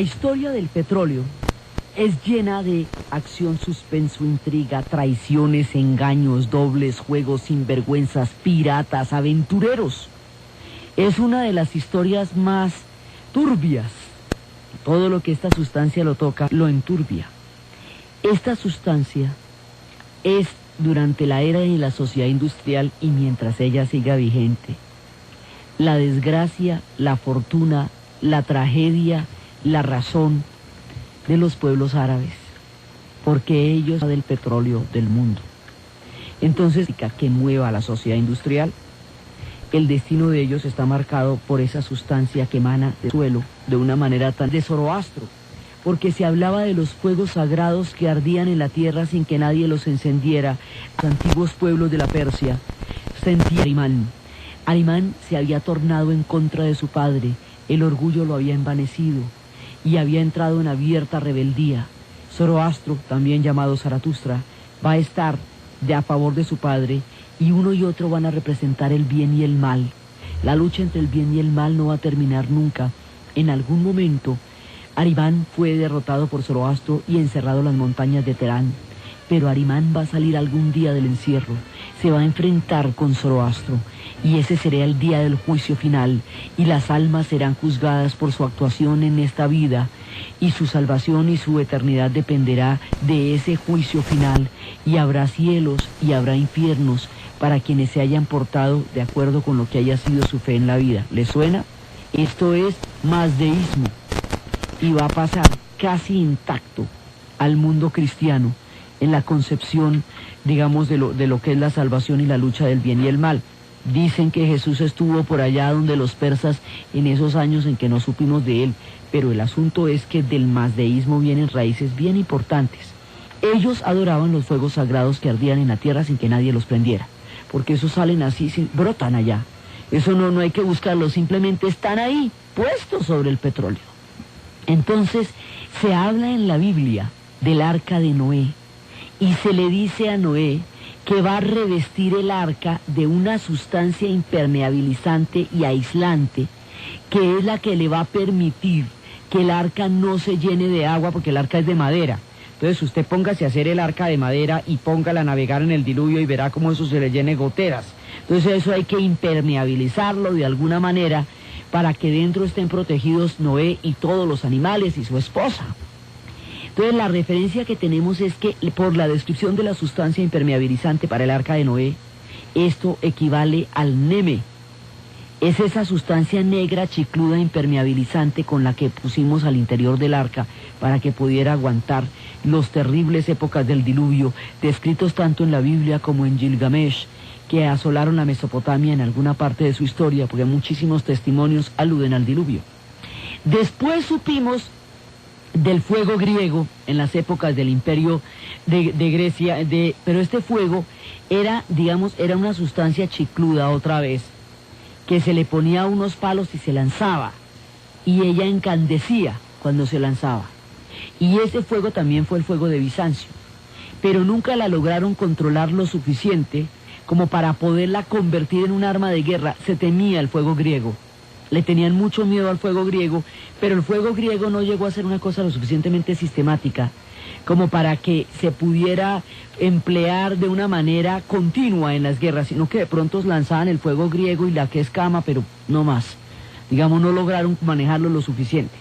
La historia del petróleo es llena de acción, suspenso, intriga, traiciones, engaños, dobles juegos, sinvergüenzas, piratas, aventureros. Es una de las historias más turbias. Todo lo que esta sustancia lo toca, lo enturbia. Esta sustancia es durante la era de la sociedad industrial y mientras ella siga vigente. La desgracia, la fortuna, la tragedia, la razón de los pueblos árabes, porque ellos son del petróleo del mundo. Entonces, que mueva a la sociedad industrial, el destino de ellos está marcado por esa sustancia que emana del suelo de una manera tan de Zoroastro, porque se hablaba de los fuegos sagrados que ardían en la tierra sin que nadie los encendiera. Los antiguos pueblos de la Persia sentían Arimán. Arimán se había tornado en contra de su padre, el orgullo lo había envanecido y había entrado en abierta rebeldía. Zoroastro, también llamado Zaratustra, va a estar a favor de su padre y uno y otro van a representar el bien y el mal. La lucha entre el bien y el mal no va a terminar nunca. En algún momento, Arimán fue derrotado por Zoroastro y encerrado en las montañas de Terán. Pero Arimán va a salir algún día del encierro, se va a enfrentar con Zoroastro, y ese será el día del juicio final, y las almas serán juzgadas por su actuación en esta vida, y su salvación y su eternidad dependerá de ese juicio final, y habrá cielos y habrá infiernos para quienes se hayan portado de acuerdo con lo que haya sido su fe en la vida. ¿Les suena? Esto es mazdeísmo, y va a pasar casi intacto al mundo cristiano en la concepción, digamos, de lo que es la salvación y la lucha del bien y el mal. Dicen que Jesús estuvo por allá donde los persas en esos años en que no supimos de él, pero el asunto es que del mazdeísmo vienen raíces bien importantes. Ellos adoraban los fuegos sagrados que ardían en la tierra sin que nadie los prendiera, porque esos salen así, brotan allá. Eso no hay que buscarlos, simplemente están ahí, puestos sobre el petróleo. Entonces, se habla en la Biblia del arca de Noé, y se le dice a Noé que va a revestir el arca de una sustancia impermeabilizante y aislante, que es la que le va a permitir que el arca no se llene de agua, porque el arca es de madera. Entonces usted póngase a hacer el arca de madera y póngala a navegar en el diluvio y verá cómo eso se le llene goteras. Entonces eso hay que impermeabilizarlo de alguna manera para que dentro estén protegidos Noé y todos los animales y su esposa. Entonces la referencia que tenemos es que por la descripción de la sustancia impermeabilizante para el arca de Noé, esto equivale al neme. Es esa sustancia negra, chicluda, impermeabilizante con la que pusimos al interior del arca para que pudiera aguantar las terribles épocas del diluvio, descritos tanto en la Biblia como en Gilgamesh, que asolaron a Mesopotamia en alguna parte de su historia, porque muchísimos testimonios aluden al diluvio. Después supimos del fuego griego en las épocas del imperio de Grecia, pero este fuego era, digamos, era una sustancia chicluda otra vez, que se le ponía unos palos y se lanzaba, y ella encandecía cuando se lanzaba. Y ese fuego también fue el fuego de Bizancio, pero nunca la lograron controlar lo suficiente como para poderla convertir en un arma de guerra. Se temía el fuego griego. Le tenían mucho miedo al fuego griego, pero el fuego griego no llegó a ser una cosa lo suficientemente sistemática como para que se pudiera emplear de una manera continua en las guerras, sino que de pronto lanzaban el fuego griego y la que escama, pero no más. Digamos, no lograron manejarlo lo suficiente.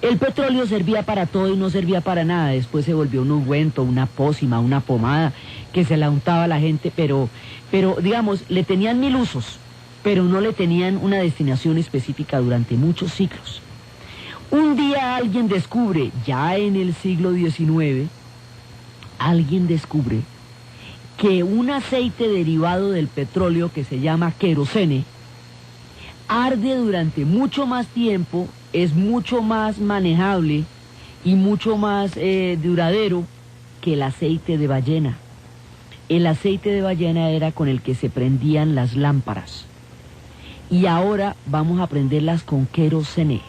El petróleo servía para todo y no servía para nada. Después se volvió un ungüento, una pócima, una pomada que se la untaba a la gente, pero digamos, le tenían mil usos, pero no le tenían una destinación específica durante muchos siglos. Un día alguien descubre, ya en el siglo XIX, alguien descubre que un aceite derivado del petróleo que se llama querosene arde durante mucho más tiempo, es mucho más manejable y mucho más duradero que el aceite de ballena. El aceite de ballena era con el que se prendían las lámparas. Y ahora vamos a prenderlas con querosene.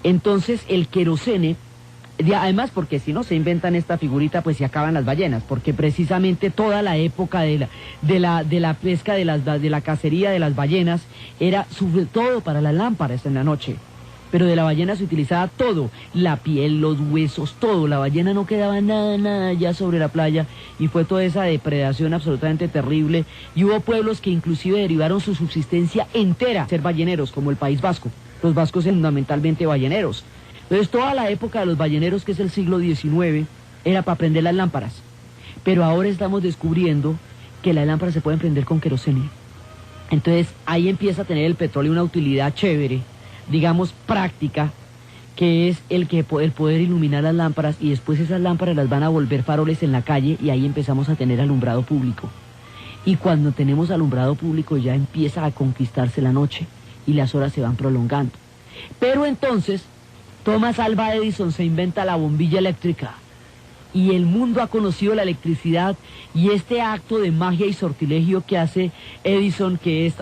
Entonces el querosene, además porque si no se inventan esta figurita pues se acaban las ballenas, porque precisamente toda la época de la pesca, de la cacería de las ballenas, era sobre todo para las lámparas en la noche. pero de la ballena se utilizaba todo, la piel, los huesos, todo. La ballena no quedaba nada ya sobre la playa y fue toda esa depredación absolutamente terrible. Y hubo pueblos que inclusive derivaron su subsistencia entera a ser balleneros, como el País Vasco. Los vascos son fundamentalmente balleneros. Entonces toda la época de los balleneros, que es el siglo XIX, era para prender las lámparas. Pero ahora estamos descubriendo que las lámparas se pueden prender con querosene. Entonces ahí empieza a tener el petróleo una utilidad chévere, digamos práctica, que es el poder iluminar las lámparas, y después esas lámparas las van a volver faroles en la calle, y ahí empezamos a tener alumbrado público. Y cuando tenemos alumbrado público ya empieza a conquistarse la noche y las horas se van prolongando. Pero entonces Thomas Alva Edison se inventa la bombilla eléctrica y el mundo ha conocido la electricidad, y este acto de magia y sortilegio que hace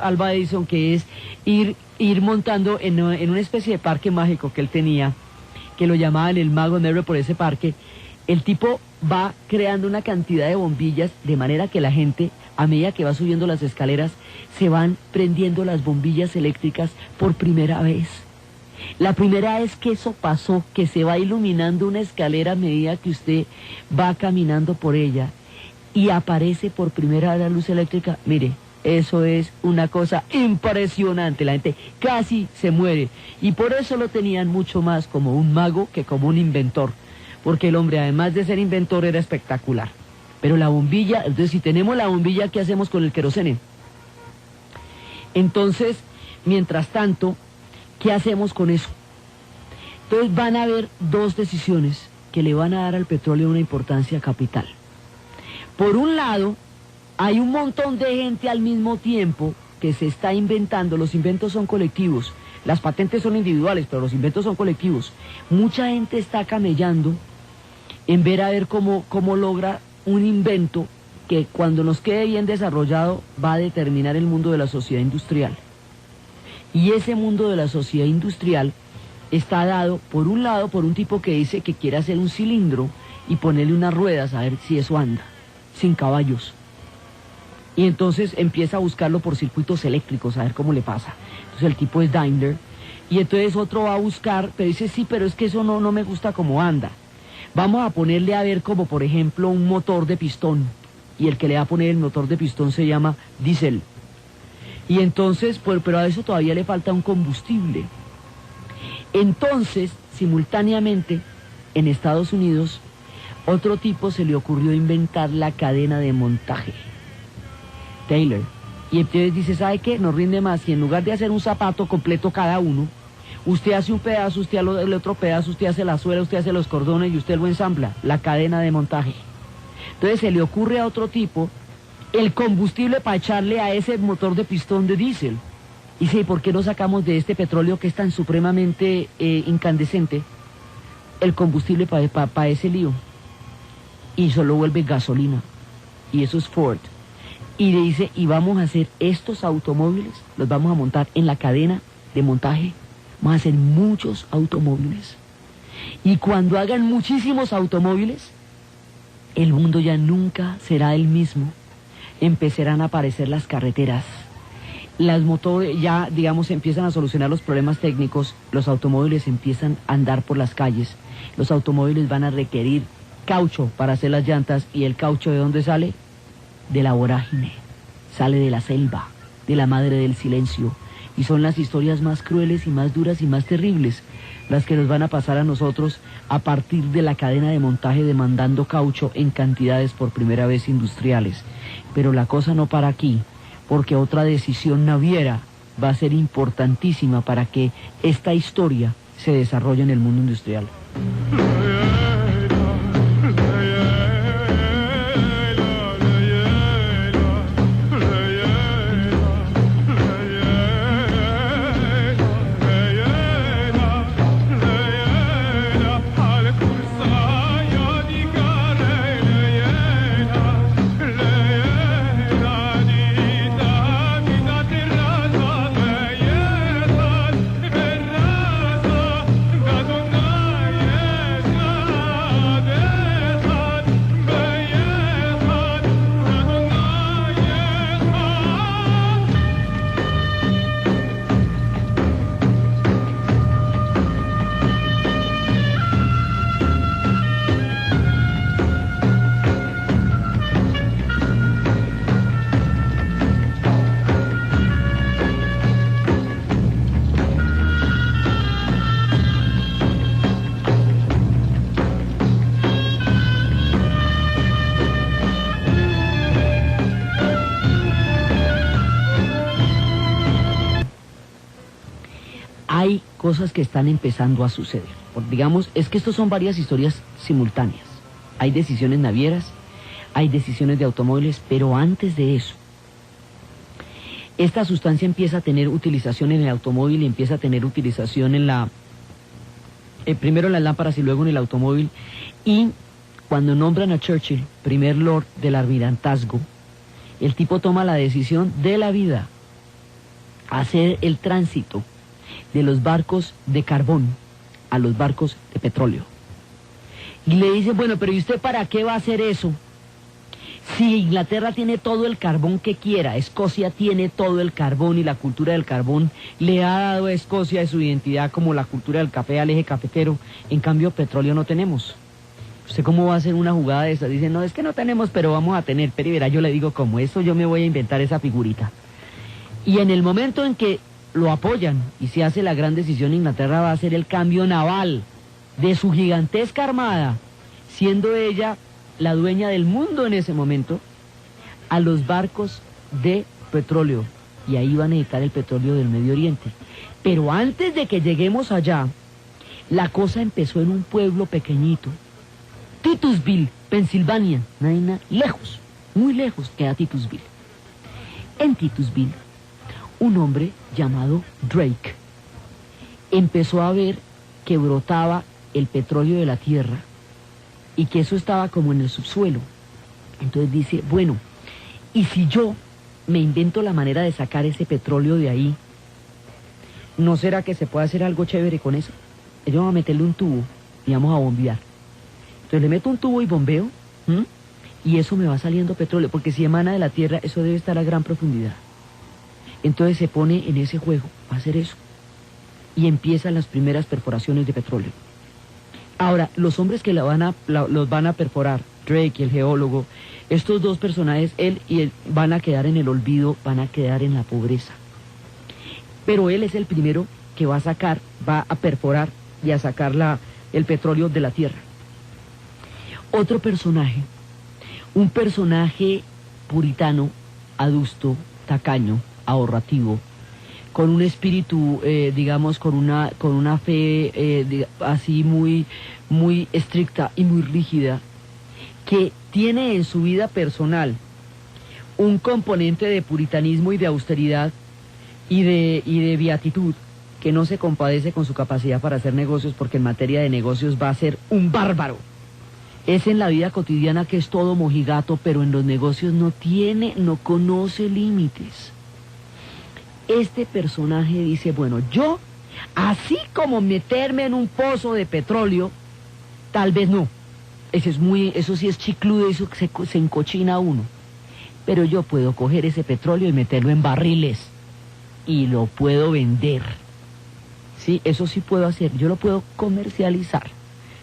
Alva Edison, que es ir montando en una especie de parque mágico que él tenía, que lo llamaban el Mago Negro por ese parque. El tipo va creando una cantidad de bombillas, de manera que la gente, a medida que va subiendo las escaleras, se van prendiendo las bombillas eléctricas por primera vez. La primera vez que eso pasó, que se va iluminando una escalera a medida que usted va caminando por ella y aparece por primera vez la luz eléctrica, mire, eso es una cosa impresionante. La gente casi se muere, y por eso lo tenían mucho más como un mago que como un inventor, porque el hombre, además de ser inventor, era espectacular. Pero la bombilla, entonces si tenemos la bombilla, ¿qué hacemos con el querosene? Entonces, mientras tanto, ¿qué hacemos con eso? Entonces van a haber dos decisiones que le van a dar al petróleo una importancia capital. Por un lado, hay un montón de gente al mismo tiempo que se está inventando. Los inventos son colectivos, las patentes son individuales, pero los inventos son colectivos. Mucha gente está camellando en ver a ver cómo logra un invento que, cuando nos quede bien desarrollado, va a determinar el mundo de la sociedad industrial. Y ese mundo de la sociedad industrial está dado, por un lado, por un tipo que dice que quiere hacer un cilindro y ponerle unas ruedas a ver si eso anda, sin caballos. Y entonces empieza a buscarlo por circuitos eléctricos, a ver cómo le pasa. Entonces el tipo es Daimler, y entonces otro va a buscar, pero dice, sí, pero es que eso no me gusta cómo anda. Vamos a ponerle a ver como, por ejemplo, un motor de pistón, y el que le va a poner el motor de pistón se llama diésel. Y entonces, pero a eso todavía le falta un combustible. Entonces, simultáneamente, en Estados Unidos, otro tipo se le ocurrió inventar la cadena de montaje, Taylor. Y entonces dice, ¿sabe qué? Nos rinde más si en lugar de hacer un zapato completo cada uno, usted hace un pedazo, usted hace el otro pedazo, usted hace la suela, usted hace los cordones y usted lo ensambla, la cadena de montaje. Entonces se le ocurre a otro tipo el combustible para echarle a ese motor de pistón de diésel. Y dice, ¿por qué no sacamos de este petróleo que es tan supremamente incandescente el combustible para ese lío? Y solo vuelve gasolina. Y eso es Ford. Y le dice, y vamos a hacer estos automóviles, los vamos a montar en la cadena de montaje. Vamos a hacer muchos automóviles. Y cuando hagan muchísimos automóviles, el mundo ya nunca será el mismo. Empezarán a aparecer las carreteras. Las motores ya, digamos, empiezan a solucionar los problemas técnicos. Los automóviles empiezan a andar por las calles. Los automóviles van a requerir caucho para hacer las llantas. ¿Y el caucho de dónde sale? De la vorágine. Sale de la selva, de la madre del silencio. Y son las historias más crueles y más duras y más terribles las que nos van a pasar a nosotros a partir de la cadena de montaje demandando caucho en cantidades por primera vez industriales. Pero la cosa no para aquí, porque otra decisión naviera va a ser importantísima para que esta historia se desarrolle en el mundo industrial. cosas que están empezando a suceder. Digamos, es que estos son varias historias simultáneas. Hay decisiones navieras, hay decisiones de automóviles, pero antes de eso, esta sustancia empieza a tener utilización en el automóvil y empieza a tener utilización primero en las lámparas y luego en el automóvil. Y cuando nombran a Churchill, primer Lord del Almirantazgo, el tipo toma la decisión de la vida, hacer el tránsito de los barcos de carbón a los barcos de petróleo. Y le dicen, bueno, pero ¿y usted para qué va a hacer eso? Si Inglaterra tiene todo el carbón que quiera, Escocia tiene todo el carbón y la cultura del carbón le ha dado a Escocia su identidad como la cultura del café al eje cafetero, en cambio petróleo no tenemos. ¿Usted cómo va a hacer una jugada de esa? Dice, no, es que no tenemos, pero vamos a tener. Pero verá, yo le digo, como eso yo me voy a inventar esa figurita. Y en el momento en que lo apoyan y se hace la gran decisión, Inglaterra va a hacer el cambio naval de su gigantesca armada, siendo ella la dueña del mundo en ese momento, a los barcos de petróleo. Y ahí van a necesitar el petróleo del Medio Oriente. Pero antes de que lleguemos allá, la cosa empezó en un pueblo pequeñito, Titusville, Pensilvania, lejos, muy lejos queda Titusville. En Titusville, un hombre llamado Drake empezó a ver que brotaba el petróleo de la tierra y que eso estaba como en el subsuelo. Entonces dice, bueno, ¿y si yo me invento la manera de sacar ese petróleo de ahí? ¿No será que se puede hacer algo chévere con eso? Yo voy a meterle un tubo y vamos a bombear. Entonces le meto un tubo y bombeo, y eso me va saliendo petróleo, porque si emana de la tierra, eso debe estar a gran profundidad. Entonces se pone en ese juego, va a hacer eso, y empiezan las primeras perforaciones de petróleo. Ahora, los hombres que los van a perforar, Drake y el geólogo, estos dos personajes, él y él, van a quedar en el olvido, van a quedar en la pobreza. Pero él es el primero que va a perforar y a sacar el petróleo de la tierra. Otro personaje, un personaje puritano, adusto, tacaño, ahorrativo, con un espíritu, digamos, con una fe así muy estricta y muy rígida, que tiene en su vida personal un componente de puritanismo y de austeridad y de beatitud, que no se compadece con su capacidad para hacer negocios, porque en materia de negocios va a ser un bárbaro. Es en la vida cotidiana que es todo mojigato, pero en los negocios no conoce límites. Este personaje dice, bueno, yo, así como meterme en un pozo de petróleo, tal vez no. Eso sí es chicludo, eso se encochina uno. Pero yo puedo coger ese petróleo y meterlo en barriles y lo puedo vender. Sí, eso sí puedo hacer, yo lo puedo comercializar.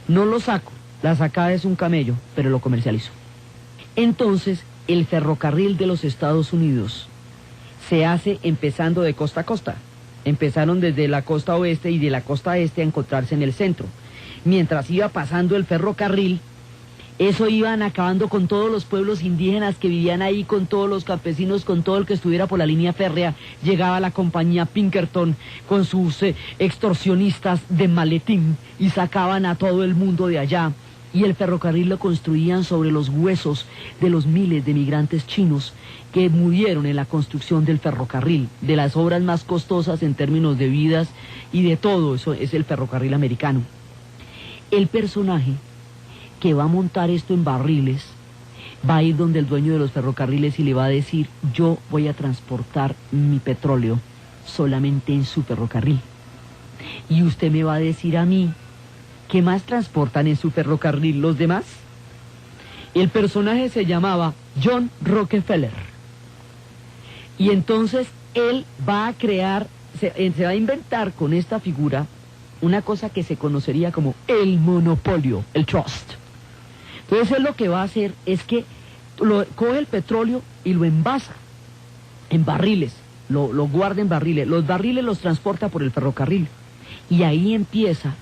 No lo saco. La sacada es un camello, pero lo comercializo. Entonces, el ferrocarril de los Estados Unidos se hace empezando de costa a costa. Empezaron desde la costa oeste y de la costa este a encontrarse en el centro. Mientras iba pasando el ferrocarril, eso iban acabando con todos los pueblos indígenas que vivían ahí, con todos los campesinos, con todo el que estuviera por la línea férrea. Llegaba la compañía Pinkerton con sus extorsionistas de maletín y sacaban a todo el mundo de allá. Y el ferrocarril lo construían sobre los huesos de los miles de migrantes chinos que murieron en la construcción del ferrocarril, de las obras más costosas en términos de vidas y de todo. Eso es el ferrocarril americano. El personaje que va a montar esto en barriles va a ir donde el dueño de los ferrocarriles y le va a decir, yo voy a transportar mi petróleo solamente en su ferrocarril. Y usted me va a decir a mí, ¿qué más transportan en su ferrocarril los demás? El personaje se llamaba John Rockefeller. Y entonces él va a crear, se va a inventar con esta figura una cosa que se conocería como el monopolio, el trust. Entonces él lo que va a hacer es que coge el petróleo y lo envasa en barriles, lo guarda en barriles. Los barriles los transporta por el ferrocarril. Y ahí empieza...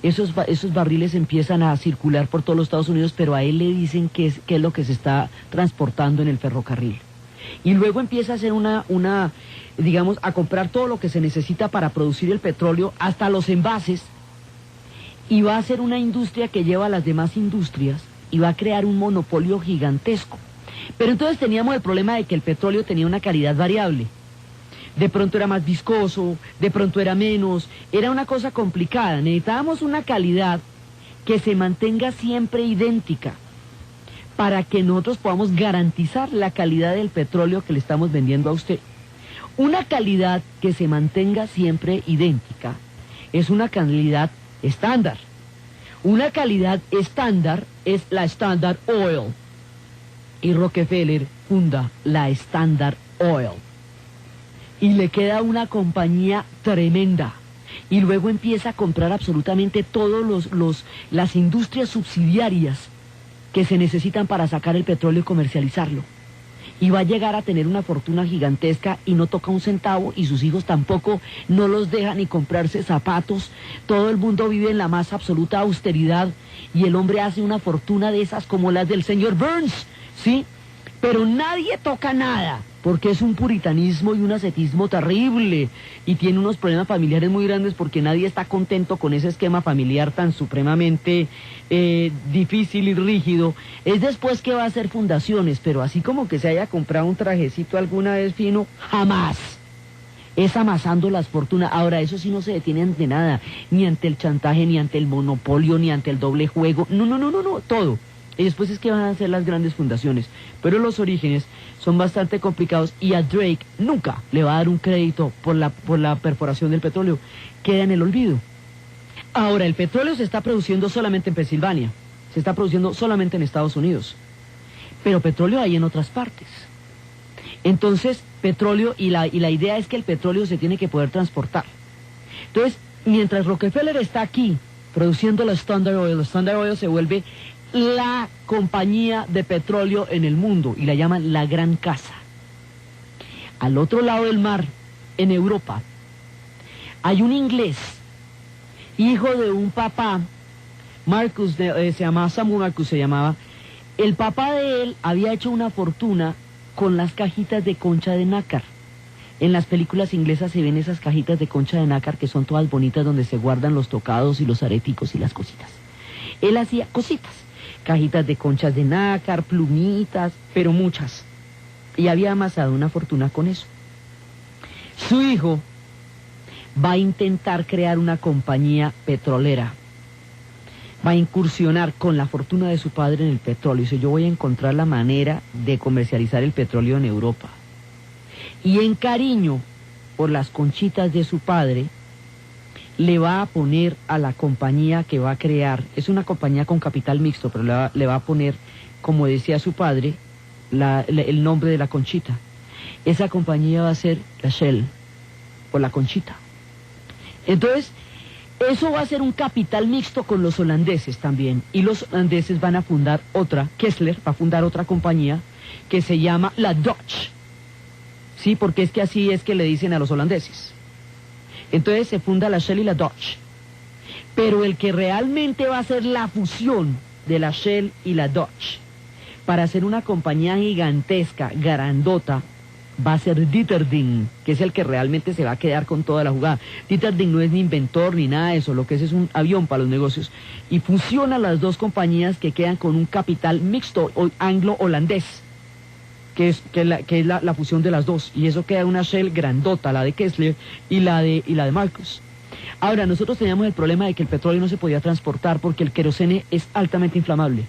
Esos barriles empiezan a circular por todos los Estados Unidos, pero a él le dicen qué es lo que se está transportando en el ferrocarril. y luego empieza a hacer digamos, a comprar todo lo que se necesita para producir el petróleo, hasta los envases, y va a hacer una industria que lleva a las demás industrias y va a crear un monopolio gigantesco. Pero entonces teníamos el problema de que el petróleo tenía una calidad variable. De pronto era más viscoso, de pronto era menos, era una cosa complicada. Necesitábamos una calidad que se mantenga siempre idéntica para que nosotros podamos garantizar la calidad del petróleo que le estamos vendiendo a usted. Una calidad que se mantenga siempre idéntica es una calidad estándar. Una calidad estándar es la Standard Oil. Y Rockefeller funda la Standard Oil. Y le queda una compañía tremenda. Y luego empieza a comprar absolutamente todas las industrias subsidiarias que se necesitan para sacar el petróleo y comercializarlo. Y va a llegar a tener una fortuna gigantesca y no toca un centavo, y sus hijos tampoco, no los dejan ni comprarse zapatos. Todo el mundo vive en la más absoluta austeridad y el hombre hace una fortuna de esas como las del señor Burns, ¿sí? Pero nadie toca nada, porque es un puritanismo y un ascetismo terrible, y tiene unos problemas familiares muy grandes porque nadie está contento con ese esquema familiar tan supremamente difícil y rígido. Es después que va a hacer fundaciones, pero así como que se haya comprado un trajecito alguna vez fino, jamás. Es amasando las fortunas. Ahora, eso sí no se detiene ante nada, ni ante el chantaje, ni ante el monopolio, ni ante el doble juego. No, todo. Y después es que van a hacer las grandes fundaciones. Pero los orígenes son bastante complicados y a Drake nunca le va a dar un crédito por la perforación del petróleo. Queda en el olvido. Ahora, el petróleo se está produciendo solamente en Pensilvania. Se está produciendo solamente en Estados Unidos. Pero petróleo hay en otras partes. Entonces, petróleo, y la idea es que el petróleo se tiene que poder transportar. Entonces, mientras Rockefeller está aquí produciendo la Standard Oil se vuelve la compañía de petróleo en el mundo y la llaman la Gran Casa. Al otro lado del mar, en Europa, hay un inglés, hijo de un papá, Marcus, se llamaba Samuel Marcus, se llamaba. El papá de él había hecho una fortuna con las cajitas de concha de nácar. En las películas inglesas se ven esas cajitas de concha de nácar que son todas bonitas, donde se guardan los tocados y los areticos y las cositas. Él hacía cositas. Cajitas de conchas de nácar, plumitas, pero muchas. Y había amasado una fortuna con eso. Su hijo va a intentar crear una compañía petrolera. Va a incursionar con la fortuna de su padre en el petróleo. Dice, yo voy a encontrar la manera de comercializar el petróleo en Europa. Y en cariño por las conchitas de su padre, le va a poner a la compañía que va a crear, es una compañía con capital mixto, pero le va a poner, como decía su padre, el nombre de la conchita. Esa compañía va a ser la Shell, por la conchita. Entonces, eso va a ser un capital mixto con los holandeses también, y los holandeses van a fundar otra, Kessler va a fundar otra compañía que se llama la Dutch, ¿sí? Porque es que así es que le dicen a los holandeses. Entonces se funda la Shell y la Dutch. Pero el que realmente va a hacer la fusión de la Shell y la Dutch para hacer una compañía gigantesca, grandota, va a ser Dieterding, que es el que realmente se va a quedar con toda la jugada. Dieterding no es ni inventor ni nada de eso, lo que es un avión para los negocios. Y fusiona las dos compañías que quedan con un capital mixto anglo-holandés, que es la fusión de las dos, y eso queda una Shell grandota, la de Kessler y la de Marcus. Ahora, nosotros teníamos el problema de que el petróleo no se podía transportar porque el querosene es altamente inflamable.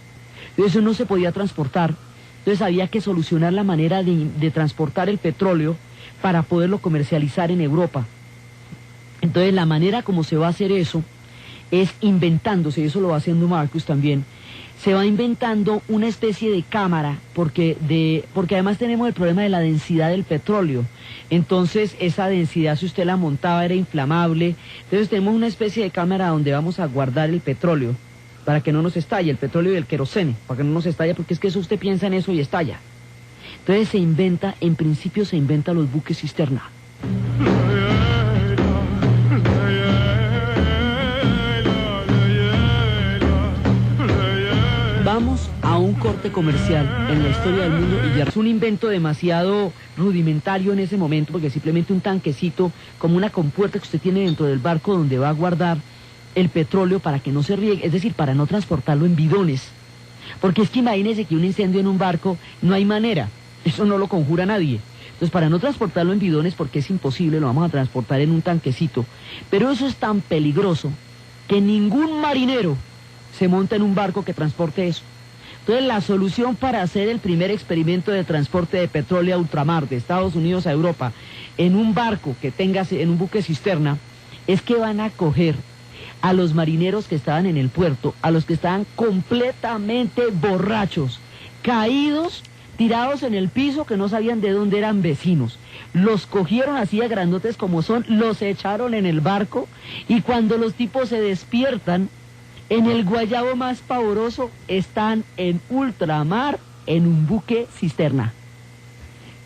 Entonces eso no se podía transportar. Entonces había que solucionar la manera de transportar el petróleo para poderlo comercializar en Europa. Entonces la manera como se va a hacer eso es inventándose, y eso lo va haciendo Marcus también. Se va inventando una especie de cámara, porque además tenemos el problema de la densidad del petróleo. Entonces esa densidad, si usted la montaba, era inflamable. Entonces tenemos una especie de cámara donde vamos a guardar el petróleo para que no nos estalle, el petróleo y el querosene, para que no nos estalle, porque es que eso usted piensa en eso y estalla. Entonces en principio se inventa los buques cisterna. Vamos a un corte comercial en la historia del mundo y ya es un invento demasiado rudimentario en ese momento, porque simplemente un tanquecito, como una compuerta que usted tiene dentro del barco donde va a guardar el petróleo para que no se riegue, es decir, para no transportarlo en bidones. Porque es que imagínese que un incendio en un barco no hay manera, eso no lo conjura nadie. Entonces, para no transportarlo en bidones, porque es imposible, lo vamos a transportar en un tanquecito. Pero eso es tan peligroso que ningún marinero se monta en un barco que transporte eso. Entonces, la solución para hacer el primer experimento de transporte de petróleo a ultramar, de Estados Unidos a Europa, en un barco que tenga, en un buque cisterna, es que van a coger a los marineros que estaban en el puerto, a los que estaban completamente borrachos, caídos, tirados en el piso, que no sabían de dónde eran vecinos. Los cogieron así a grandotes como son, los echaron en el barco, y cuando los tipos se despiertan, en el guayabo más pavoroso, están en ultramar, en un buque cisterna.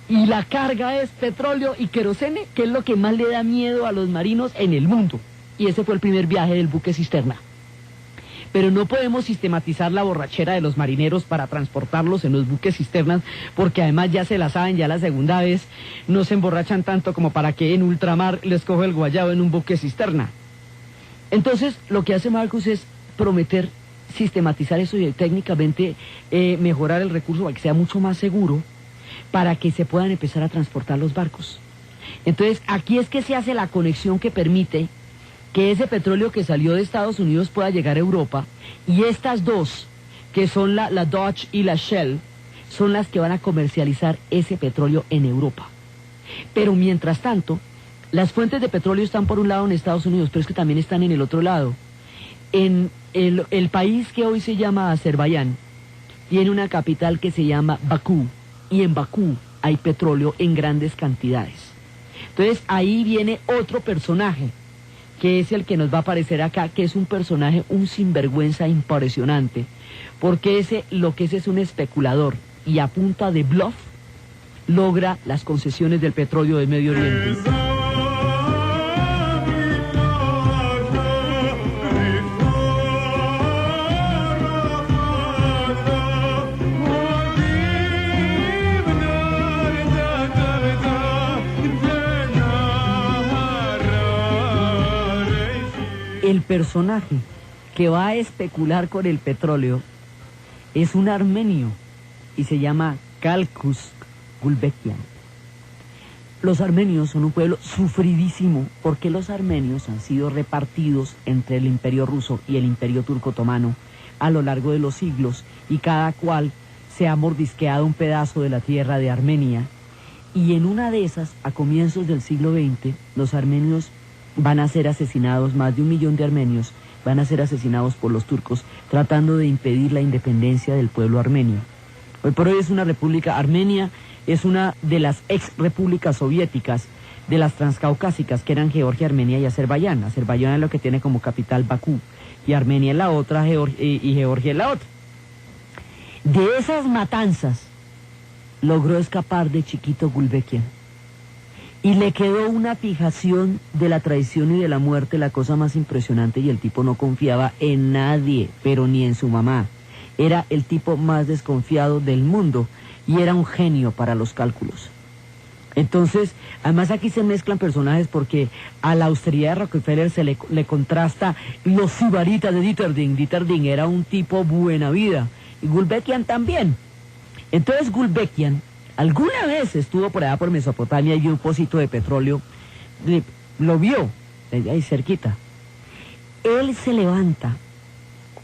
Y la carga es petróleo y querosene, que es lo que más le da miedo a los marinos en el mundo. Y ese fue el primer viaje del buque cisterna. Pero no podemos sistematizar la borrachera de los marineros para transportarlos en los buques cisternas, porque además ya se la saben, ya la segunda vez no se emborrachan tanto como para que en ultramar les coja el guayabo en un buque cisterna. Entonces, lo que hace Marcus es prometer sistematizar eso y técnicamente mejorar el recurso para que sea mucho más seguro, para que se puedan empezar a transportar los barcos. Entonces, aquí es que se hace la conexión que permite que ese petróleo que salió de Estados Unidos pueda llegar a Europa, y estas dos, que son la Dodge y la Shell, son las que van a comercializar ese petróleo en Europa. Pero mientras tanto, las fuentes de petróleo están por un lado en Estados Unidos, pero es que también están en el otro lado. En el país que hoy se llama Azerbaiyán, tiene una capital que se llama Bakú, y en Bakú hay petróleo en grandes cantidades. Entonces ahí viene otro personaje, que es el que nos va a aparecer acá, que es un personaje, un sinvergüenza impresionante, porque lo que es un especulador, y a punta de bluff logra las concesiones del petróleo del Medio Oriente. El personaje que va a especular con el petróleo es un armenio y se llama Kalkus Gulbenkian. Los armenios son un pueblo sufridísimo porque los armenios han sido repartidos entre el imperio ruso y el imperio turco otomano a lo largo de los siglos, y cada cual se ha mordisqueado un pedazo de la tierra de Armenia, y en una de esas, a comienzos del siglo XX, los armenios van a ser asesinados, más de 1 millón de armenios van a ser asesinados por los turcos, tratando de impedir la independencia del pueblo armenio. Hoy por hoy es una república. Armenia es una de las ex repúblicas soviéticas de las transcaucásicas, que eran Georgia, Armenia y Azerbaiyán. Azerbaiyán es lo que tiene como capital Bakú, y Armenia es la otra, y Georgia es la otra. De esas matanzas logró escapar de chiquito Gulbenkian, y le quedó una fijación de la traición y de la muerte, la cosa más impresionante, y el tipo no confiaba en nadie, pero ni en su mamá. Era el tipo más desconfiado del mundo, y era un genio para los cálculos. Entonces, además aquí se mezclan personajes, porque a la austeridad de Rockefeller le contrasta los sibaritas de Dieterding. Dieterding era un tipo buena vida, y Gulbenkian también. Entonces Gulbenkian alguna vez estuvo por allá por Mesopotamia y vio un pocito de petróleo, lo vio, ahí cerquita. Él se levanta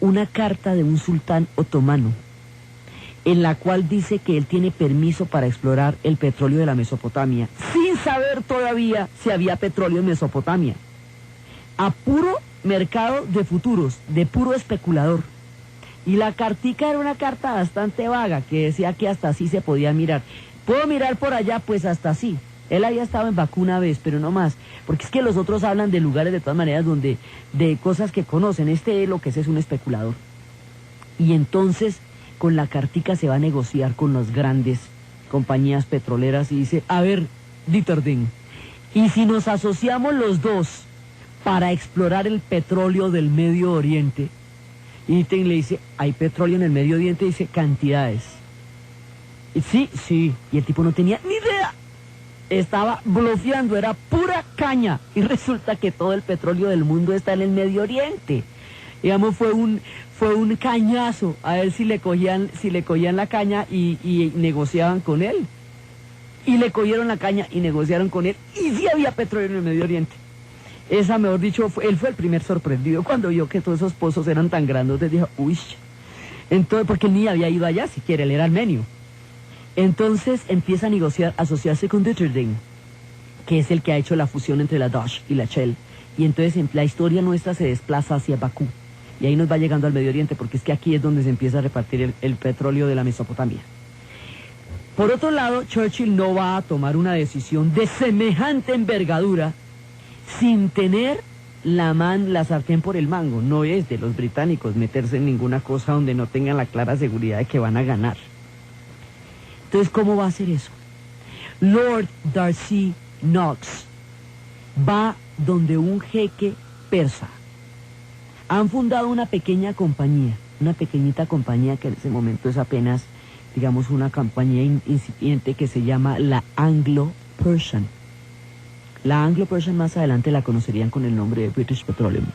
una carta de un sultán otomano, en la cual dice que él tiene permiso para explorar el petróleo de la Mesopotamia, sin saber todavía si había petróleo en Mesopotamia, a puro mercado de futuros, de puro especulador. Y la cartica era una carta bastante vaga, que decía que hasta así se podía mirar. ¿Puedo mirar por allá? Pues hasta así. Él había estado en Bakú una vez, pero no más. Porque es que los otros hablan de lugares de todas maneras de cosas que conocen. Lo que es un especulador. Y entonces, con la cartica se va a negociar con las grandes compañías petroleras y dice: a ver, Dieterding, ¿y si nos asociamos los dos para explorar el petróleo del Medio Oriente? Y le dice, ¿hay petróleo en el Medio Oriente? Y dice, cantidades. Y sí, sí. Y el tipo no tenía ni idea. Estaba blofeando, era pura caña. Y resulta que todo el petróleo del mundo está en el Medio Oriente. Digamos, fue un cañazo a ver si le cogían la caña y negociaban con él. Y le cogieron la caña y negociaron con él. Y sí había petróleo en el Medio Oriente. Esa, mejor dicho, él fue el primer sorprendido cuando vio que todos esos pozos eran tan grandes. Dijo, uy. Entonces, porque él ni había ido allá siquiera, él era armenio. Entonces empieza a negociar, a asociarse con Duterding, que es el que ha hecho la fusión entre la Dutch y la Shell. Y entonces la historia nuestra se desplaza hacia Bakú. Y ahí nos va llegando al Medio Oriente, porque es que aquí es donde se empieza a repartir el petróleo de la Mesopotamia. Por otro lado, Churchill no va a tomar una decisión de semejante envergadura sin tener la sartén por el mango. No es de los británicos meterse en ninguna cosa donde no tengan la clara seguridad de que van a ganar. Entonces, ¿cómo va a hacer eso? Lord Darcy Knox va donde un jeque persa. Han fundado una pequeña compañía, una pequeñita compañía que en ese momento es apenas, digamos, una compañía incipiente que se llama la Anglo-Persian. La Anglo-Persian más adelante la conocerían con el nombre de British Petroleum.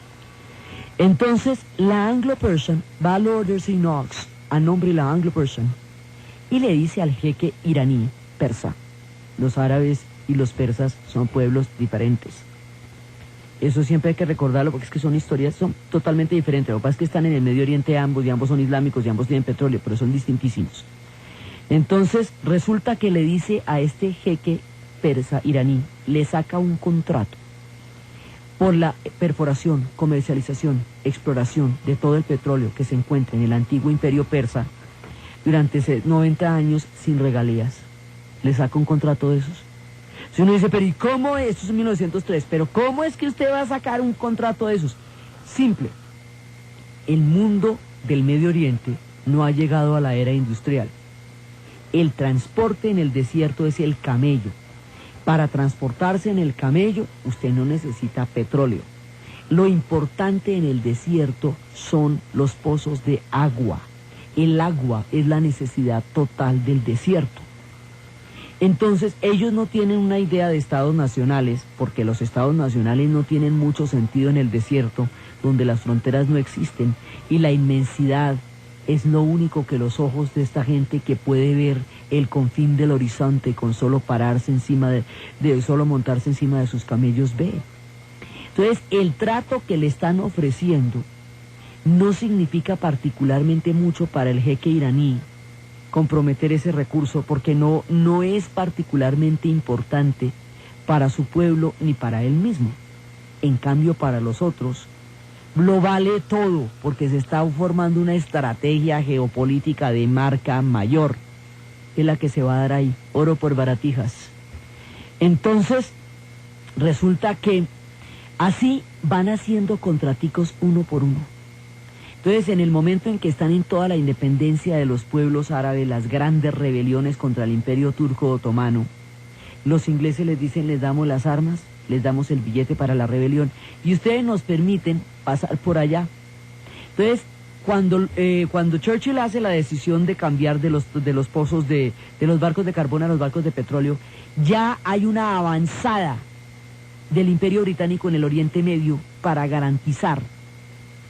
Entonces, la Anglo-Persian va a Lord Darcy Knox a nombre de la Anglo-Persian y le dice al jeque iraní, persa, los árabes y los persas son pueblos diferentes. Eso siempre hay que recordarlo porque es que son historias, son totalmente diferentes. Lo que pasa es que están en el Medio Oriente ambos, y ambos son islámicos, y ambos tienen petróleo, pero son distintísimos. Entonces, resulta que le dice a este jeque persa iraní, le saca un contrato por la perforación, comercialización, exploración de todo el petróleo que se encuentra en el antiguo imperio persa durante 90 años sin regalías. Le saca un contrato de esos. Si uno dice, pero ¿y cómo es? Esto es en 1903, pero ¿cómo es que usted va a sacar un contrato de esos? Simple. El mundo del Medio Oriente no ha llegado a la era industrial. El transporte en el desierto es el camello. Para transportarse en el camello, usted no necesita petróleo. Lo importante en el desierto son los pozos de agua. El agua es la necesidad total del desierto. Entonces, ellos no tienen una idea de estados nacionales, porque los estados nacionales no tienen mucho sentido en el desierto, donde las fronteras no existen, y la inmensidad es lo único que los ojos de esta gente que puede ver el confín del horizonte con solo pararse encima de solo montarse encima de sus camellos ve. Entonces, el trato que le están ofreciendo no significa particularmente mucho para el jeque iraní comprometer ese recurso, porque no es particularmente importante para su pueblo ni para él mismo. En cambio, para los otros lo vale todo, porque se está formando una estrategia geopolítica de marca mayor, es la que se va a dar ahí, oro por baratijas. Entonces, resulta que así van haciendo contraticos uno por uno. Entonces, en el momento en que están en toda la independencia de los pueblos árabes, las grandes rebeliones contra el imperio turco otomano, los ingleses les dicen, les damos las armas, les damos el billete para la rebelión, y ustedes nos permiten pasar por allá. Entonces, cuando Churchill hace la decisión de cambiar de los pozos de los barcos de carbón a los barcos de petróleo, ya hay una avanzada del Imperio Británico en el Oriente Medio para garantizar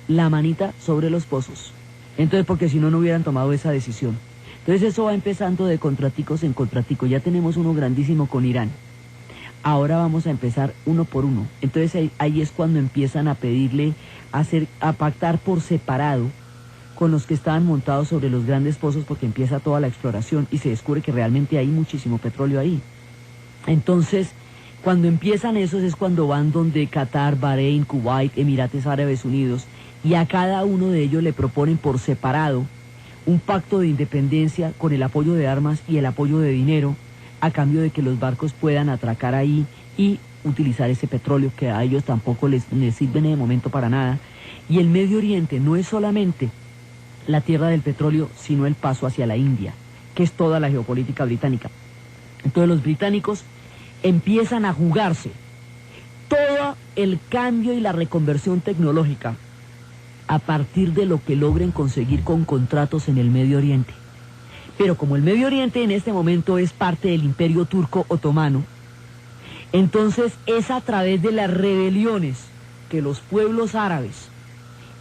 la manita sobre los pozos. Entonces, porque si no, no hubieran tomado esa decisión. Entonces eso va empezando de contraticos en contraticos. Ya tenemos uno grandísimo con Irán. Ahora vamos a empezar uno por uno. Entonces ahí es cuando empiezan a pedirle, a pactar por separado con los que estaban montados sobre los grandes pozos, porque empieza toda la exploración y se descubre que realmente hay muchísimo petróleo ahí. Entonces, cuando empiezan esos es cuando van donde Qatar, Bahrein, Kuwait, Emiratos Árabes Unidos, y a cada uno de ellos le proponen por separado un pacto de independencia con el apoyo de armas y el apoyo de dinero, a cambio de que los barcos puedan atracar ahí y utilizar ese petróleo que a ellos tampoco les sirve en el momento para nada. Y el Medio Oriente no es solamente la tierra del petróleo, sino el paso hacia la India, que es toda la geopolítica británica. Entonces los británicos empiezan a jugarse todo el cambio y la reconversión tecnológica a partir de lo que logren conseguir con contratos en el Medio Oriente. Pero como el Medio Oriente en este momento es parte del Imperio Turco Otomano, entonces es a través de las rebeliones que los pueblos árabes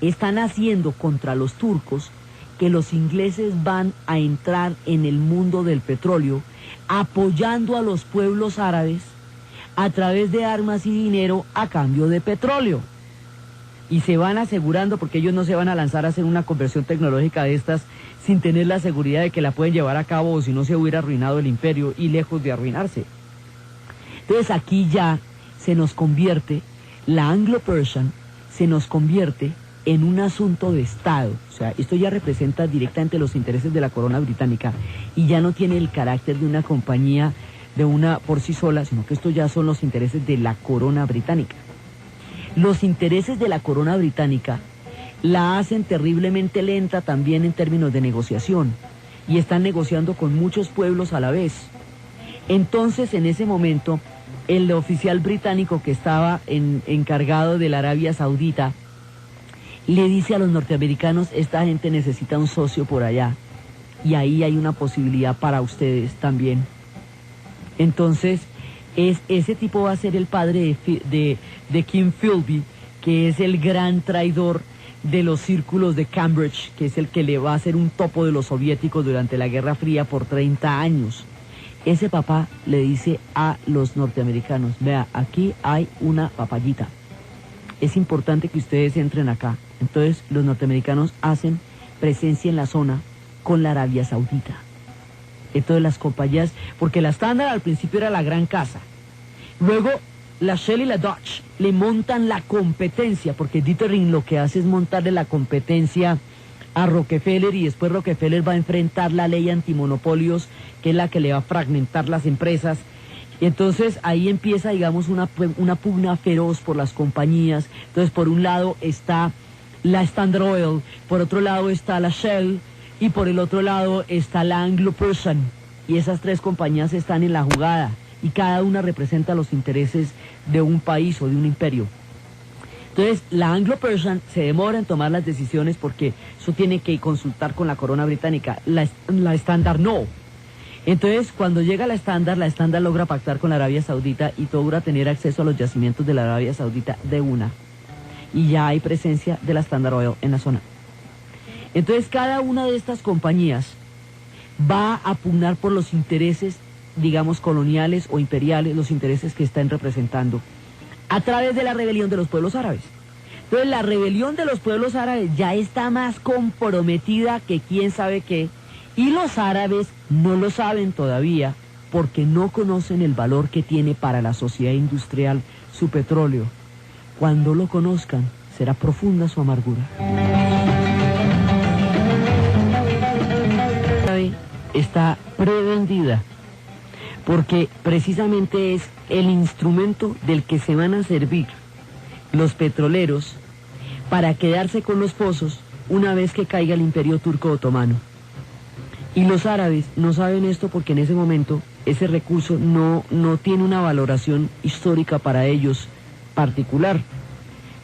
están haciendo contra los turcos que los ingleses van a entrar en el mundo del petróleo, apoyando a los pueblos árabes a través de armas y dinero a cambio de petróleo. Y se van asegurando, porque ellos no se van a lanzar a hacer una conversión tecnológica de estas sin tener la seguridad de que la pueden llevar a cabo, o si no se hubiera arruinado el imperio, y lejos de arruinarse. Entonces aquí ya se nos convierte, la Anglo-Persian se nos convierte en un asunto de Estado. O sea, esto ya representa directamente los intereses de la corona británica y ya no tiene el carácter de una compañía de una por sí sola, sino que esto ya son los intereses de la corona británica. Los intereses de la corona británica la hacen terriblemente lenta también en términos de negociación, y están negociando con muchos pueblos a la vez. Entonces, en ese momento, el oficial británico que estaba encargado de la Arabia Saudita le dice a los norteamericanos: esta gente necesita un socio por allá, y ahí hay una posibilidad para ustedes también. Entonces, ese tipo va a ser el padre de Kim Philby, que es el gran traidor de los círculos de Cambridge, que es el que le va a hacer un topo de los soviéticos durante la Guerra Fría por 30 años. Ese papá le dice a los norteamericanos: vea, aquí hay una papayita, es importante que ustedes entren acá. Entonces los norteamericanos hacen presencia en la zona con la Arabia Saudita. Entonces las compañías, porque la Standard al principio era la gran casa, luego la Shell y la Dutch le montan la competencia, porque Detering lo que hace es montarle la competencia a Rockefeller, y después Rockefeller va a enfrentar la ley antimonopolios, que es la que le va a fragmentar las empresas. Y entonces ahí empieza, digamos, una pugna feroz por las compañías. Entonces, por un lado está la Standard Oil, por otro lado está la Shell, y por el otro lado está la Anglo-Persian. Y esas tres compañías están en la jugada, y cada una representa los intereses de un país o de un imperio. Entonces, la Anglo-Persian se demora en tomar las decisiones porque eso tiene que consultar con la corona británica. La Standard no. Entonces, cuando llega la Standard logra pactar con la Arabia Saudita y logra tener acceso a los yacimientos de la Arabia Saudita de una. Y ya hay presencia de la Standard Oil en la zona. Entonces, cada una de estas compañías va a pugnar por los intereses, digamos, coloniales o imperiales, los intereses que están representando, a través de la rebelión de los pueblos árabes. Entonces, la rebelión de los pueblos árabes ya está más comprometida que quién sabe qué, y los árabes no lo saben todavía porque no conocen el valor que tiene para la sociedad industrial su petróleo. Cuando lo conozcan, será profunda su amargura. Está prevendida porque precisamente es el instrumento del que se van a servir los petroleros para quedarse con los pozos una vez que caiga el Imperio Turco Otomano. Y los árabes no saben esto porque en ese momento ese recurso no tiene una valoración histórica para ellos particular.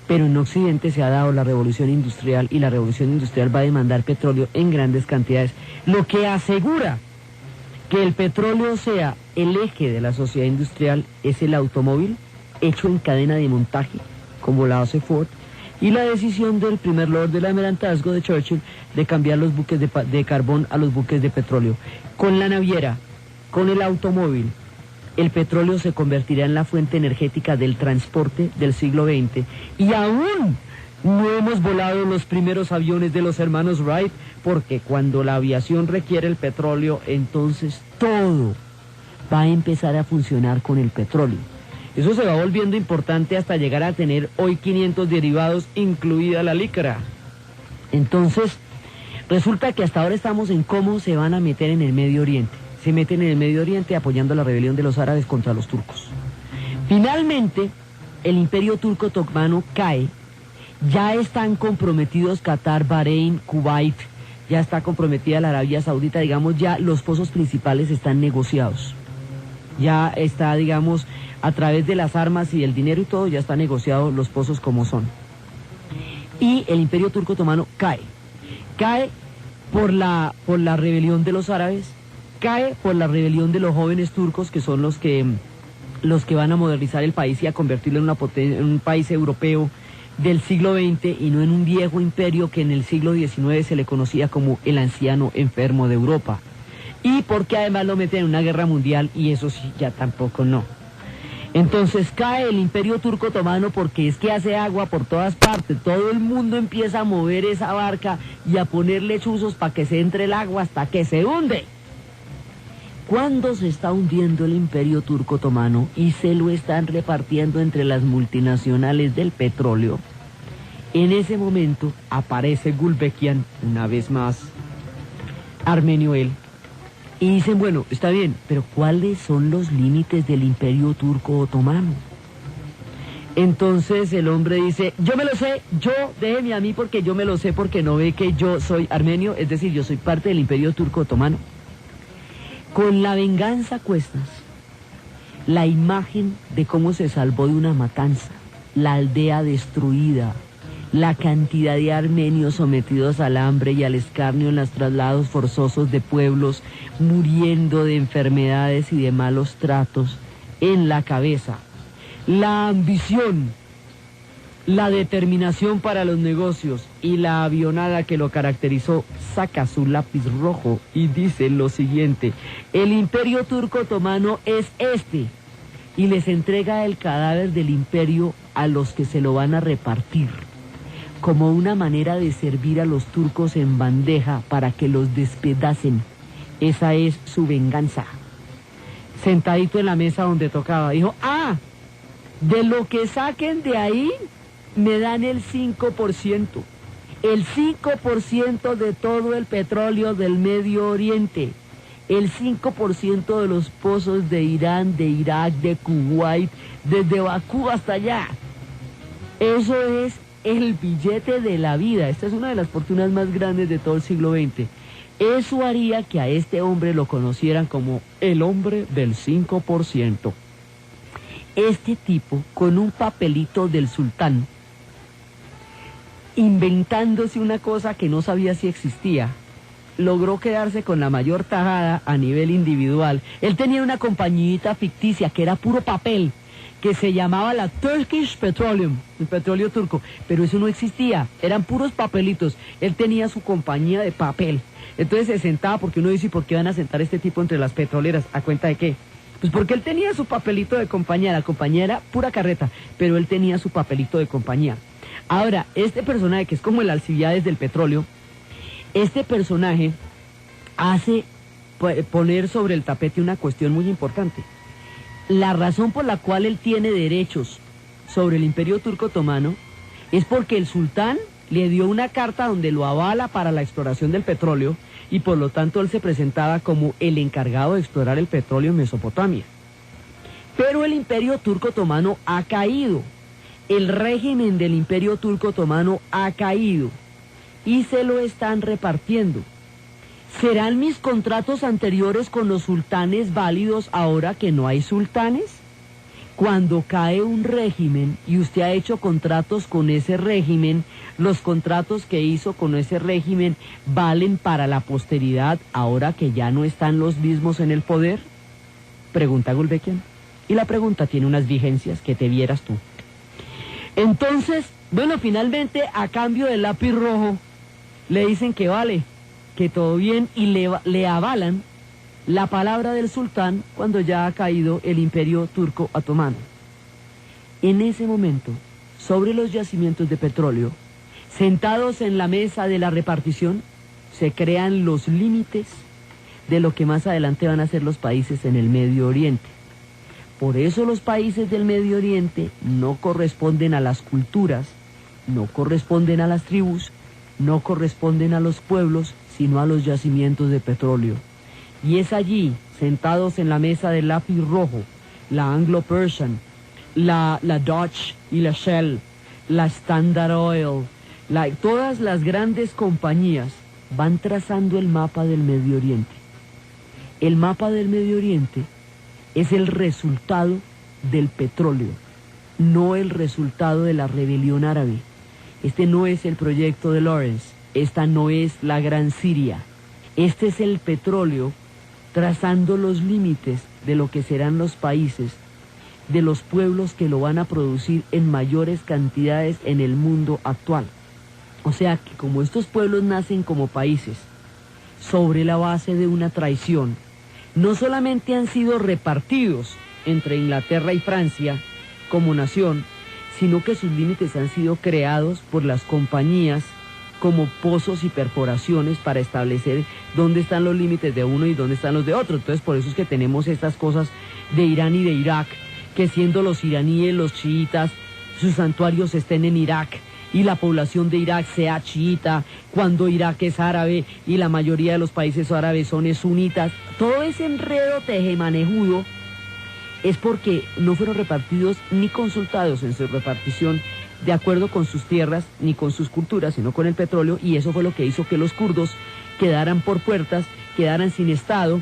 Pero en Occidente se ha dado la revolución industrial, y la revolución industrial va a demandar petróleo en grandes cantidades, lo que asegura que el petróleo sea el eje de la sociedad industrial. Es el automóvil hecho en cadena de montaje, como la hace Ford, y la decisión del primer lord del almirantazgo de Churchill de cambiar los buques de carbón a los buques de petróleo. Con la naviera, con el automóvil, el petróleo se convertirá en la fuente energética del transporte del siglo XX, y aún no hemos volado los primeros aviones de los hermanos Wright, porque cuando la aviación requiere el petróleo, entonces todo va a empezar a funcionar con el petróleo. Eso se va volviendo importante hasta llegar a tener hoy 500 derivados, incluida la licra. Entonces, resulta que hasta ahora estamos en cómo se van a meter en el Medio Oriente. Se meten en el Medio Oriente apoyando la rebelión de los árabes contra los turcos. Finalmente, el Imperio Turco Otomano cae. Ya están comprometidos Qatar, Bahrein, Kuwait, ya está comprometida la Arabia Saudita, digamos, ya los pozos principales están negociados. Ya está, digamos, a través de las armas y el dinero y todo, ya está negociado los pozos como son. y el Imperio Turco Otomano cae. Cae por la rebelión de los árabes, cae por la rebelión de los jóvenes turcos, que son los que van a modernizar el país y a convertirlo en un país europeo del siglo XX y no en un viejo imperio que en el siglo XIX se le conocía como el anciano enfermo de Europa. Y porque además lo meten en una guerra mundial y eso sí, ya tampoco no. Entonces cae el Imperio Turco Otomano porque es que hace agua por todas partes, todo el mundo empieza a mover esa barca y a ponerle chuzos para que se entre el agua hasta que se hunde. Cuando se está hundiendo el Imperio Turco Otomano y se lo están repartiendo entre las multinacionales del petróleo, en ese momento aparece Gulbenkian, una vez más, armenio él, y dicen, bueno, está bien, pero ¿cuáles son los límites del Imperio Turco Otomano? Entonces el hombre dice, yo me lo sé, déjeme a mí porque yo me lo sé porque no ve que yo soy armenio, es decir, yo soy parte del Imperio Turco Otomano. Con la venganza a cuestas, la imagen de cómo se salvó de una matanza, la aldea destruida, la cantidad de armenios sometidos al hambre y al escarnio en los traslados forzosos de pueblos, muriendo de enfermedades y de malos tratos en la cabeza, la ambición, la determinación para los negocios y la avionada que lo caracterizó, saca su lápiz rojo y dice lo siguiente: el Imperio Turco Otomano es este, y les entrega el cadáver del imperio a los que se lo van a repartir, como una manera de servir a los turcos en bandeja para que los despedacen. Esa es su venganza. Sentadito en la mesa donde tocaba, dijo, de lo que saquen de ahí, me dan el 5%. El 5% de todo el petróleo del Medio Oriente. El 5% de los pozos de Irán, de Irak, de Kuwait, desde Bakú hasta allá. Eso es el billete de la vida. Esta es una de las fortunas más grandes de todo el siglo XX. Eso haría que a este hombre lo conocieran como el hombre del 5%. Este tipo, con un papelito del sultán, inventándose una cosa que no sabía si existía, logró quedarse con la mayor tajada a nivel individual. Él tenía una compañita ficticia que era puro papel, que se llamaba la Turkish Petroleum, el petróleo turco, pero eso no existía, eran puros papelitos. Él tenía su compañía de papel. Entonces se sentaba, porque uno dice, ¿por qué van a sentar a este tipo entre las petroleras? ¿A cuenta de qué? Pues porque él tenía su papelito de compañía, la compañía era pura carreta, pero él tenía su papelito de compañía. Ahora, este personaje, que es como el Alcibiades del petróleo, este personaje hace poner sobre el tapete una cuestión muy importante. La razón por la cual él tiene derechos sobre el Imperio Turco Otomano es porque el sultán le dio una carta donde lo avala para la exploración del petróleo y por lo tanto él se presentaba como el encargado de explorar el petróleo en Mesopotamia. Pero el Imperio Turco Otomano ha caído. El régimen del Imperio Turco Otomano ha caído y se lo están repartiendo. ¿Serán mis contratos anteriores con los sultanes válidos ahora que no hay sultanes? Cuando cae un régimen y usted ha hecho contratos con ese régimen, los contratos que hizo con ese régimen valen para la posteridad ahora que ya no están los mismos en el poder, pregunta Gulbenkian. Y la pregunta tiene unas vigencias que te vieras tú. Entonces, bueno, finalmente a cambio del lápiz rojo le dicen que vale, que todo bien, y le avalan la palabra del sultán cuando ya ha caído el Imperio Turco Otomano. En ese momento, sobre los yacimientos de petróleo, sentados en la mesa de la repartición, se crean los límites de lo que más adelante van a ser los países en el Medio Oriente. Por eso los países del Medio Oriente no corresponden a las culturas, no corresponden a las tribus, no corresponden a los pueblos, sino a los yacimientos de petróleo. Y es allí, sentados en la mesa del lápiz rojo, la Anglo-Persian, la Dutch y la Shell, la Standard Oil, todas las grandes compañías van trazando el mapa del Medio Oriente. El mapa del Medio Oriente es el resultado del petróleo, no el resultado de la rebelión árabe. Este no es el proyecto de Lawrence, esta no es la Gran Siria. Este es el petróleo trazando los límites de lo que serán los países, de los pueblos que lo van a producir en mayores cantidades en el mundo actual. O sea que como estos pueblos nacen como países sobre la base de una traición, no solamente han sido repartidos entre Inglaterra y Francia como nación, sino que sus límites han sido creados por las compañías como pozos y perforaciones para establecer dónde están los límites de uno y dónde están los de otro. Entonces por eso es que tenemos estas cosas de Irán y de Irak, que siendo los iraníes, los chiitas, sus santuarios estén en Irak y la población de Irak sea chiita, cuando Irak es árabe y la mayoría de los países árabes son sunitas. Todo ese enredo tejemanejudo es porque no fueron repartidos ni consultados en su repartición de acuerdo con sus tierras ni con sus culturas, sino con el petróleo, y eso fue lo que hizo que los kurdos quedaran por puertas, quedaran sin Estado,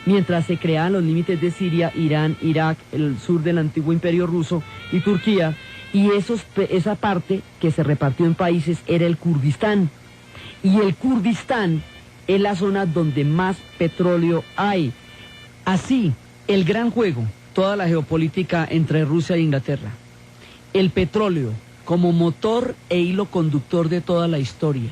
mientras se creaban los límites de Siria, Irán, Irak, el sur del antiguo imperio ruso y Turquía, y esa parte que se repartió en países era el Kurdistán, y el Kurdistán es la zona donde más petróleo hay. Así, el gran juego, toda la geopolítica entre Rusia e Inglaterra, el petróleo como motor e hilo conductor de toda la historia,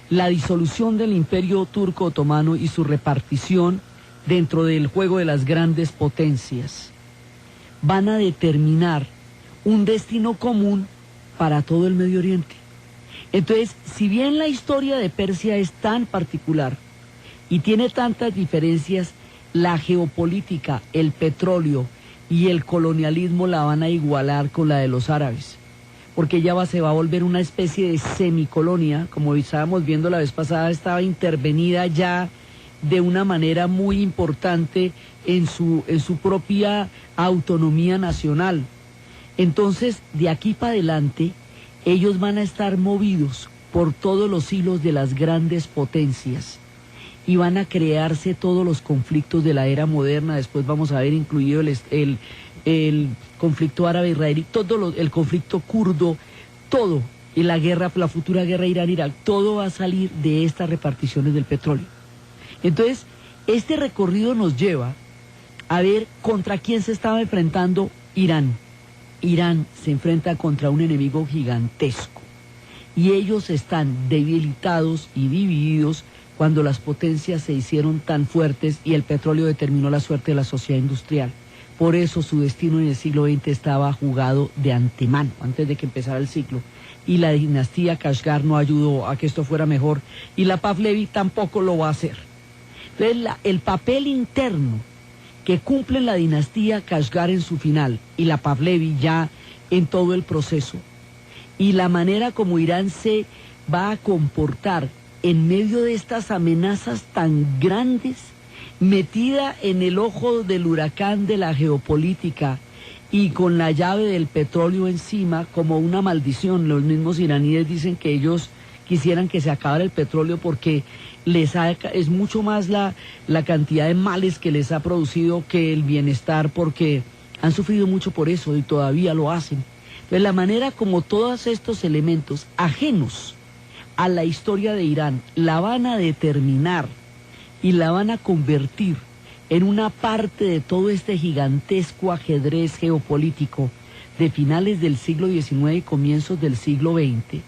la disolución del imperio turco otomano y su repartición dentro del juego de las grandes potencias, van a determinar un destino común para todo el Medio Oriente. Entonces, si bien la historia de Persia es tan particular y tiene tantas diferencias, la geopolítica, el petróleo y el colonialismo la van a igualar con la de los árabes, porque ella se va a volver una especie de semicolonia, como estábamos viendo la vez pasada, estaba intervenida ya de una manera muy importante en su propia autonomía nacional. Entonces, de aquí para adelante, ellos van a estar movidos por todos los hilos de las grandes potencias y van a crearse todos los conflictos de la era moderna. Después vamos a ver incluido el conflicto árabe-israelí, el conflicto kurdo, todo, y la futura guerra Irán-Irak, todo va a salir de estas reparticiones del petróleo. Entonces, este recorrido nos lleva a ver contra quién se estaba enfrentando Irán. Irán se enfrenta contra un enemigo gigantesco y ellos están debilitados y divididos cuando las potencias se hicieron tan fuertes y el petróleo determinó la suerte de la sociedad industrial. Por eso su destino en el siglo XX estaba jugado de antemano, antes de que empezara el siglo. Y la dinastía Kashgar no ayudó a que esto fuera mejor, y la Pahlavi tampoco lo va a hacer. Entonces, el papel interno que cumple la dinastía Kashgar en su final, y la Pahlavi ya en todo el proceso, y la manera como Irán se va a comportar en medio de estas amenazas tan grandes, metida en el ojo del huracán de la geopolítica y con la llave del petróleo encima como una maldición. Los mismos iraníes dicen que ellos quisieran que se acabara el petróleo porque es mucho más la cantidad de males que les ha producido que el bienestar, porque han sufrido mucho por eso y todavía lo hacen. Entonces, la manera como todos estos elementos ajenos a la historia de Irán la van a determinar y la van a convertir en una parte de todo este gigantesco ajedrez geopolítico de finales del siglo XIX y comienzos del siglo XX,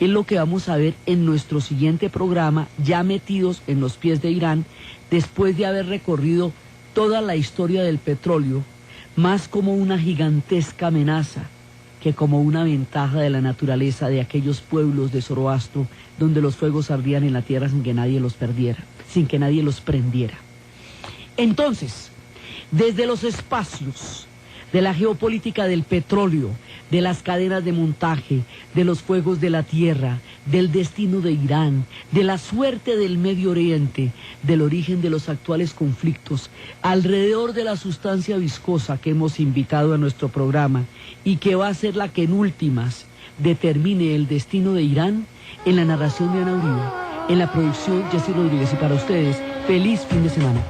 es lo que vamos a ver en nuestro siguiente programa, ya metidos en los pies de Irán, después de haber recorrido toda la historia del petróleo, más como una gigantesca amenaza que como una ventaja de la naturaleza de aquellos pueblos de Zoroastro, donde los fuegos ardían en la tierra sin que nadie los perdiera, sin que nadie los prendiera. Entonces, desde los espacios de la geopolítica del petróleo, de las cadenas de montaje, de los fuegos de la tierra, del destino de Irán, de la suerte del Medio Oriente, del origen de los actuales conflictos, alrededor de la sustancia viscosa que hemos invitado a nuestro programa y que va a ser la que en últimas determine el destino de Irán, en la narración de Ana Uribe, en la producción Jessy Rodríguez, y para ustedes, feliz fin de semana.